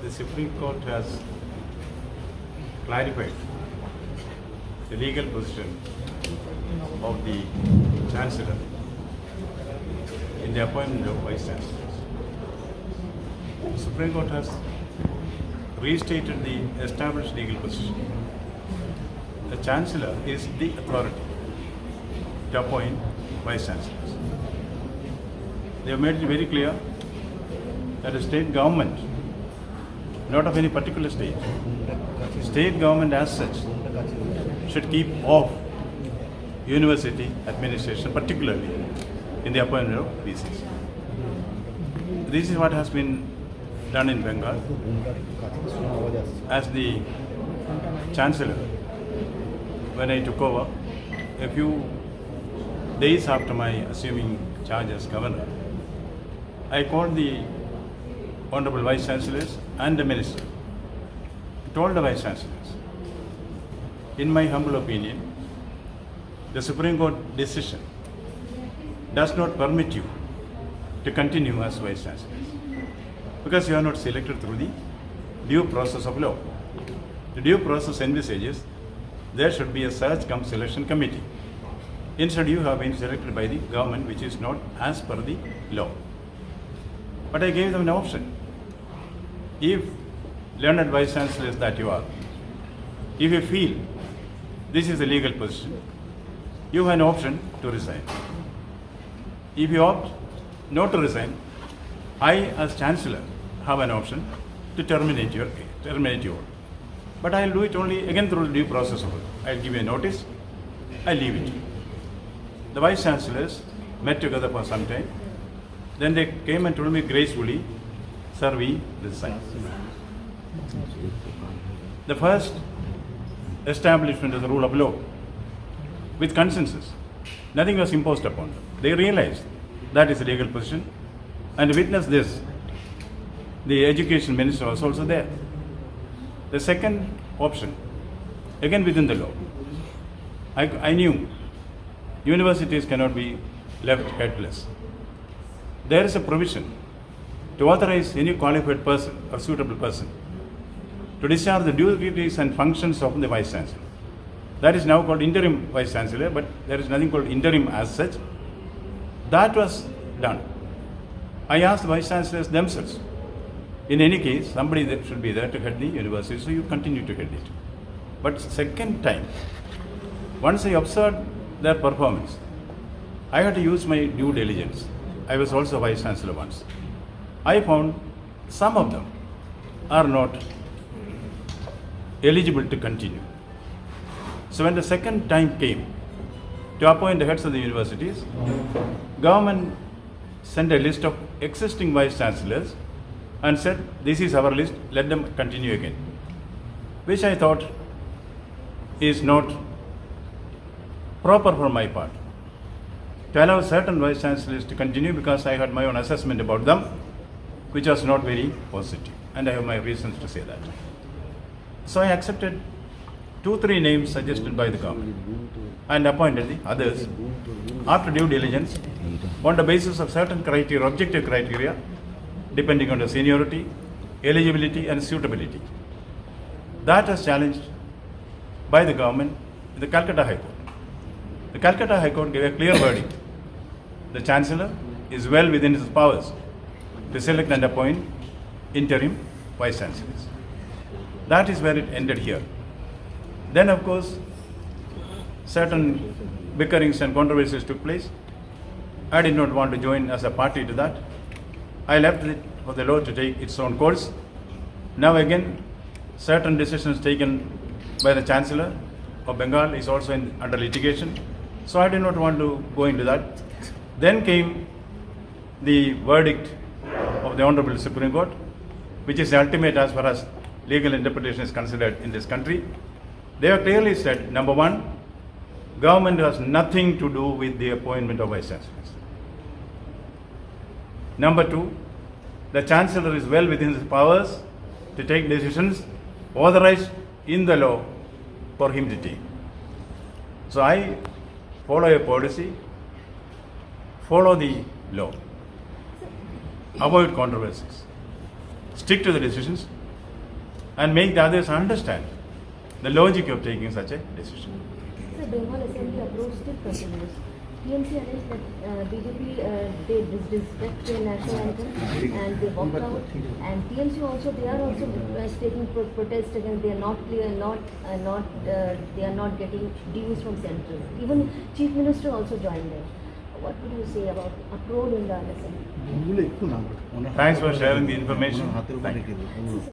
the Supreme Court has clarified the legal position of the Chancellor in the appointment of Vice Chancellors. The Supreme Court has restated the established legal position. The Chancellor is the authority to appoint Vice Chancellors. They have made it very clear that a state government, not of any particular state, state government as such, should keep off university administration, particularly in the appointment of VCs. This is what has been done in Bengal. As the Chancellor, when I took over, a few days after my assuming charge as Governor, I called the Honorable Vice Chancellors and the Minister, told the Vice Chancellors, in my humble opinion, the Supreme Court decision does not permit you to continue as Vice Chancellors because you are not selected through the due process of law. The due process envisages there should be a search cum selection committee. Instead, you have been selected by the government, which is not as per the law. But I gave them an option. If learned Vice Chancellors that you are, if you feel this is a legal position, you have an option to resign. If you opt not to resign, I as Chancellor have an option to terminate you. But I will do it only again through the due process of it. I will give you a notice, I leave it. The Vice Chancellors met together for some time. Then they came and told me gracefully, sir, we resign. The first establishment of the rule of law with consensus. Nothing was imposed upon them. They realized that is a legal position, and witness this, the Education Minister was also there. The second option, again within the law, I knew universities cannot be left headless. There is a provision to authorize any qualified person or suitable person to discharge the duties and functions of the Vice Chancellor. That is now called interim Vice Chancellor, but there is nothing called interim as such. That was done. I asked the Vice Chancellors themselves, in any case, somebody that should be there to head the university, so you continue to head it. But second time, once I observed their performance, I had to use my due diligence. I was also Vice Chancellor once. I found some of them are not eligible to continue. So when the second time came to appoint the heads of the universities, government sent a list of existing Vice Chancellors and said, this is our list, let them continue again. Which I thought is not proper for my part. To allow certain Vice Chancellors to continue because I had my own assessment about them, which was not very positive. And I have my reasons to say that. So I accepted 2-3 names suggested by the government and appointed the others after due diligence on the basis of certain criteria, objective criteria, depending on the seniority, eligibility and suitability. That was challenged by the government in the Calcutta High Court. The Calcutta High Court gave a clear verdict. The Chancellor is well within his powers to select and appoint interim Vice Chancellors. That is where it ended here. Then, of course, certain bickerings and controversies took place. I did not want to join as a party to that. I left it for the law to take its own course. Now again, certain decisions taken by the Chancellor of Bengal is also under litigation. So I did not want to go into that. Then came the verdict of the Honorable Supreme Court, which is ultimate as far as legal interpretation is considered in this country. They have clearly said, number one, government has nothing to do with the appointment of Vice Chancellors. Number two, the Chancellor is well within his powers to take decisions authorized in the law for him to take. So I follow a policy, follow the law, avoid controversies, stick to the decisions and make the others understand the logic of taking such a decision. So Bengal Assembly approach still continues. TMC alleged that BJP they disrespect the national anthem and they walked out. And TMC also they are also taking protest against. They are not clear, they are not getting dues from central. Even Chief Minister also joined them. What would you say about uproar in the assembly? Thanks for sharing the information. Thank you.